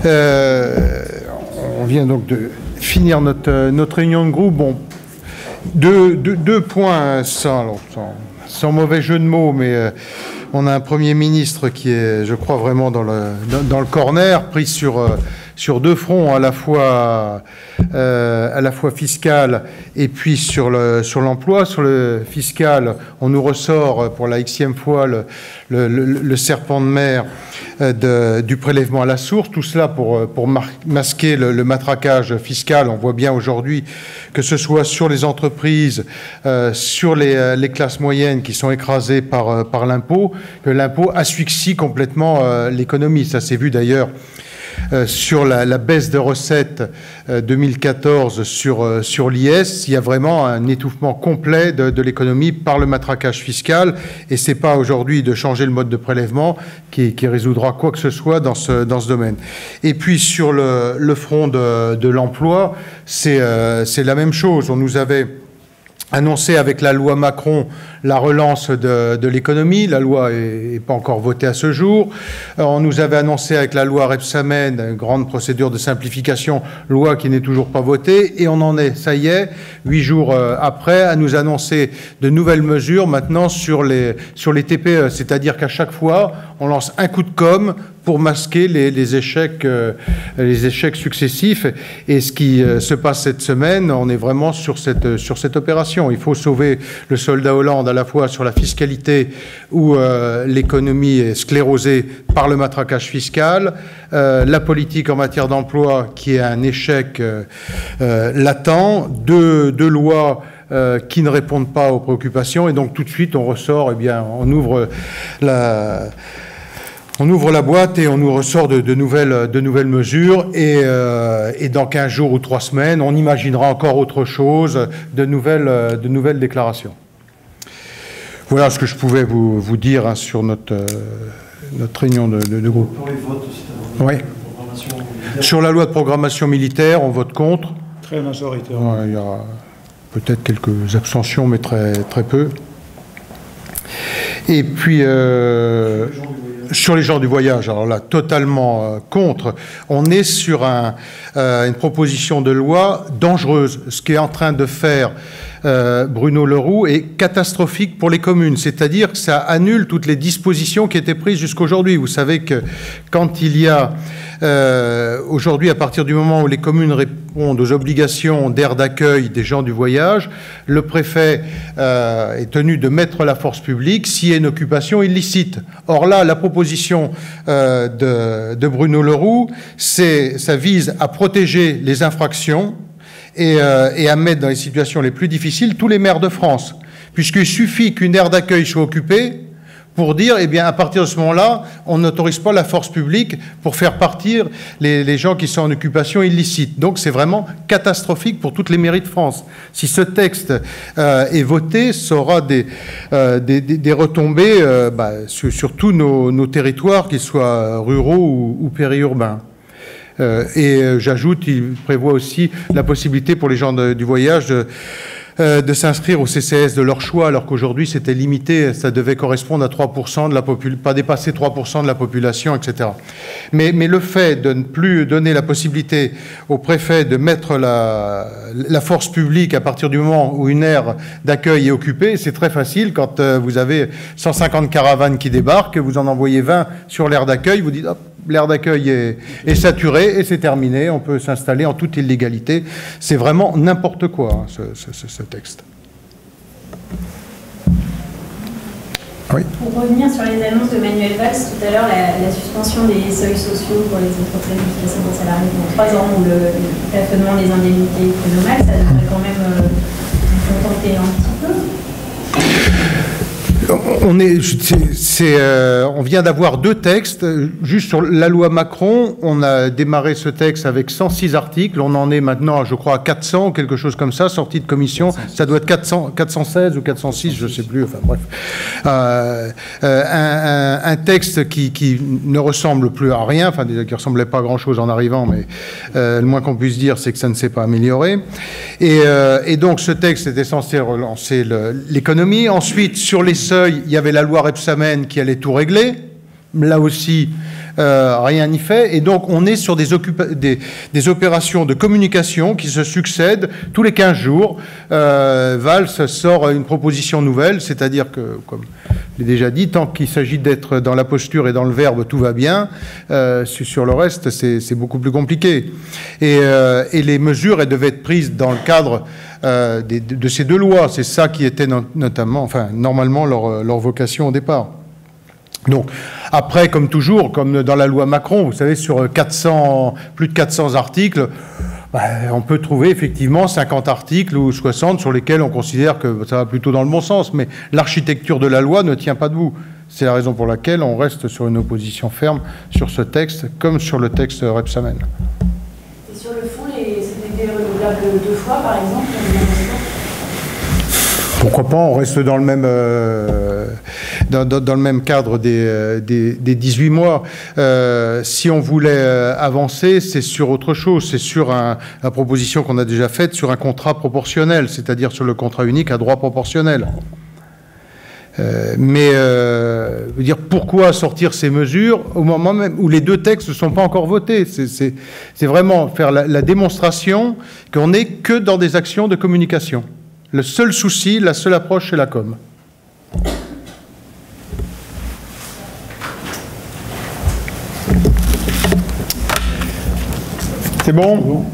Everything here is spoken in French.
On vient donc de finir notre réunion de groupe. Bon, deux points sans mauvais jeu de mots, mais on a un Premier ministre qui est, je crois, vraiment dans le corner, pris sur deux fronts, à la fois fiscal et puis sur l'emploi. Sur le fiscal, on nous ressort pour la xème fois le serpent de mer du prélèvement à la source. Tout cela pour masquer le matraquage fiscal. On voit bien aujourd'hui que ce soit sur les entreprises, sur les classes moyennes qui sont écrasées par l'impôt, que l'impôt asphyxie complètement l'économie. Ça s'est vu d'ailleurs sur la baisse de recettes 2014 sur l'IS. Il y a vraiment un étouffement complet de l'économie par le matraquage fiscal, et c'est pas aujourd'hui de changer le mode de prélèvement qui résoudra quoi que ce soit dans ce domaine. Et puis sur le front de l'emploi, c'est la même chose. On nous avait annoncé avec la loi Macron la relance de l'économie. La loi n'est pas encore votée à ce jour. On nous avait annoncé avec la loi Rebsamen une grande procédure de simplification, loi qui n'est toujours pas votée. Et on en est, ça y est, 8 jours après, à nous annoncer de nouvelles mesures maintenant sur les TPE. C'est-à-dire qu'à chaque fois, on lance un coup de com' pour masquer les échecs successifs. Et ce qui se passe cette semaine, on est vraiment sur cette opération. Il faut sauver le soldat Hollande à la fois sur la fiscalité, où l'économie est sclérosée par le matraquage fiscal, la politique en matière d'emploi qui est un échec latent, deux lois qui ne répondent pas aux préoccupations, et donc tout de suite on ressort, on ouvre la boîte et on nous ressort de nouvelles mesures, et dans 15 jours ou 3 semaines, on imaginera encore autre chose, de nouvelles déclarations. Voilà ce que je pouvais vous dire sur notre réunion de groupe. Pour les votes aussi, oui. Sur la loi de programmation militaire, on vote contre. Très majoritaire. Ouais, il y aura peut-être quelques abstentions, mais très, très peu. Et puis, sur les gens du voyage, alors là, totalement contre. On est sur une proposition de loi dangereuse. Ce qu'est en train de faire Bruno Le Roux est catastrophique pour les communes. C'est-à-dire que ça annule toutes les dispositions qui étaient prises jusqu'aujourd'hui. Vous savez que quand il y a aujourd'hui, à partir du moment où les communes répondent aux obligations d'aire d'accueil des gens du voyage, le préfet est tenu de mettre la force publique s'il y a une occupation illicite. Or là, la proposition de Bruno Le Roux, ça vise à protéger les infractions et à mettre dans les situations les plus difficiles tous les maires de France, puisqu'il suffit qu'une aire d'accueil soit occupée pour dire, à partir de ce moment-là, on n'autorise pas la force publique pour faire partir les gens qui sont en occupation illicite. Donc c'est vraiment catastrophique pour toutes les mairies de France. Si ce texte est voté, ça aura des retombées sur tous nos territoires, qu'ils soient ruraux ou périurbains. J'ajoute, il prévoit aussi la possibilité pour les gens du voyage de s'inscrire au CCS de leur choix, alors qu'aujourd'hui c'était limité, ça devait correspondre à 3% de la population, pas dépasser 3% de la population, etc. Mais le fait de ne plus donner la possibilité au préfet de mettre la force publique à partir du moment où une aire d'accueil est occupée, c'est très facile. Quand vous avez 150 caravanes qui débarquent, vous en envoyez 20 sur l'aire d'accueil, vous dites hop, l'aire d'accueil est saturé et c'est terminé, on peut s'installer en toute illégalité. C'est vraiment n'importe quoi, ce texte. Oui. Pour revenir sur les annonces de Manuel Valls, tout à l'heure, la suspension des seuils sociaux pour les entreprises jusqu'à 50 salariés pour 3 ans, ou le plafonnement des indemnités prud'homales, ça devrait quand même contenter un petit peu. On vient d'avoir 2 textes. Juste sur la loi Macron, on a démarré ce texte avec 106 articles. On en est maintenant, je crois, à 400 ou quelque chose comme ça, sorti de commission. 406. Ça doit être 416 ou 406, je ne sais plus. Enfin bref. Un texte qui ne ressemble plus à rien, enfin qui ne ressemblait pas à grand-chose en arrivant, mais le moins qu'on puisse dire, c'est que ça ne s'est pas amélioré. Et donc ce texte était censé relancer l'économie. Ensuite, sur les seuils, il y avait la loi Rebsamen qui allait tout régler. là aussi, rien n'y fait. Et donc, on est sur des opérations de communication qui se succèdent tous les 15 jours. Valls sort une proposition nouvelle, c'est-à-dire que, comme je l'ai déjà dit, tant qu'il s'agit d'être dans la posture et dans le verbe, tout va bien. Sur le reste, c'est beaucoup plus compliqué. Et les mesures, elles devaient être prises dans le cadre de ces deux lois. C'est ça qui était notamment, enfin, normalement, leur vocation au départ. Donc, après, comme toujours, comme dans la loi Macron, vous savez, sur plus de 400 articles, on peut trouver effectivement 50 articles ou 60 sur lesquels on considère que ça va plutôt dans le bon sens, mais l'architecture de la loi ne tient pas debout. C'est la raison pour laquelle on reste sur une opposition ferme sur ce texte, comme sur le texte Rebsamen. Et sur le fond, c'était renouvelable 2 fois, par exemple? Pourquoi pas, on reste dans le même, dans le même cadre des 18 mois. Si on voulait avancer, c'est sur autre chose. C'est sur la proposition qu'on a déjà faite, sur un contrat proportionnel, c'est-à-dire sur le contrat unique à droit proportionnel. Mais dire pourquoi sortir ces mesures au moment même où les deux textes ne sont pas encore votés. C'est vraiment faire la démonstration qu'on n'est que dans des actions de communication. Le seul souci, la seule approche, c'est la com. C'est bon ?